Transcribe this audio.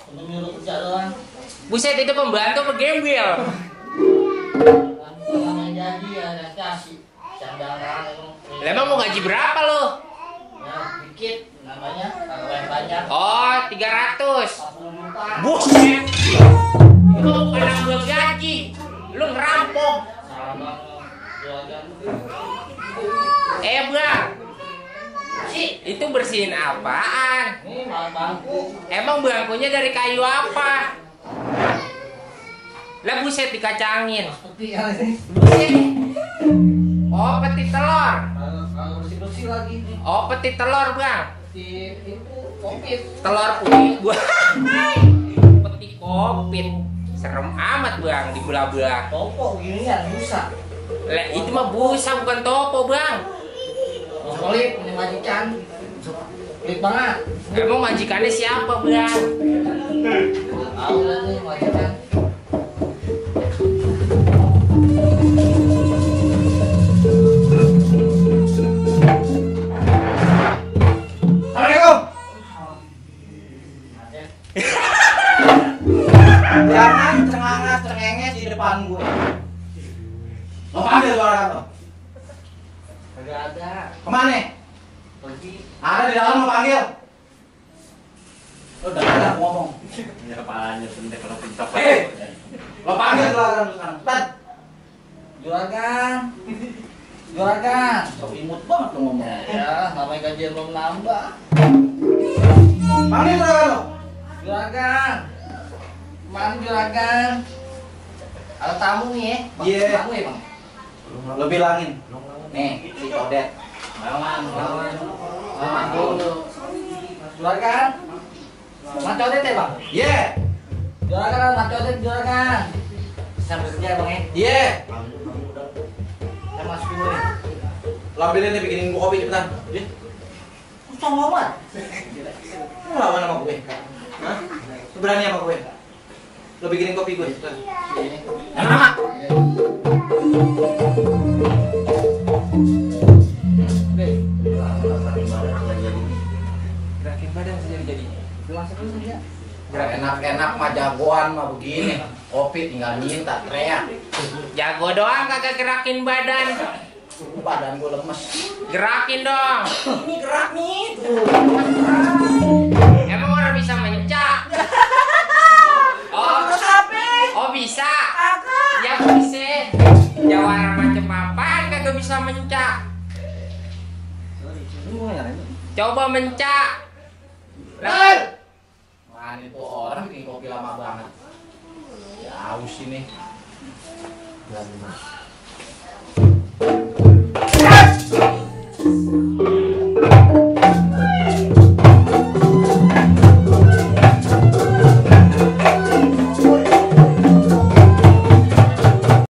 Untuk nyuruh kerja doang. Buset, itu pembantu apa gembel? Orang jadi ya kasih cadangan. Emang mau gaji berapa lo? Ya dikit namanya kalau yang banyak. Oh, 300. 40 juta. Buset. Itu bukan nambah gaji. Lu ngerampok. Sama juragan. Bang. Itu bersihin apaan? Ini bangku. Emang bangkunya dari kayu apa? Lah buset dikacangin. Peti kali ini. Buset. Oh, peti telur. Kalau bersih-bersih lagi. Oh, peti telur, Bang. Peti itu kopit. Telur putih gua. Peti kopit. Serem amat, Bang, dibelah-belah. Topo ginian busa. Lah, itu mah busa bukan topo, Bang. Pelit punya majikan. Pelit banget. Emang majikannya siapa, Bang? Tahu lah nih majikan. Assalamualaikum. Jangan cengenges di depan gue. Lo panggil suara lo. Kagak ada. Kemana? Pergi. Ada di dalam lo panggil. Lo udah ada ngomong. Ya palanya pendek kalau pintar. Lo panggil suara lo sekarang. Cepat. Juragan. Juragan. Sok imut banget lo ngomong. Ya, namanya gajian belum nambah. Panggil suara lo. Juragan. Mana juragan? Ada tamu nih ya? Bang, Iya. tamu ya bang? Lo bilangin. Nih, si Codet. Lawan dulu. Juragan. Mas Codet ya bang? Iya. Juragan, Mas Codet juragan. Sambil kerja bang ya? Iya. Saya masuk dulu nih. Lo ambilin nih bikinin gue kopi cepetan. Usah ngomong. Lo lawan sama gue. Hah? Lo berani sama gue? Lo bikinin kopi gue cepetan. Ini. Lama. Gerakin badan jadi. Masuk dulu saja. Enak-enak mah jagoan mah begini. Kopi tinggal minta teriak. Jago doang kagak gerakin badan. Badan gue lemes. Gerakin dong. Ini gerak nih. Emang orang bisa mencak? Oh bisa. Ya bisa. Jawara macam apaan kagak bisa mencak? Coba mencak. Lah, Wah ini tuh orang bikin kopi lama banget. Ya aus ini.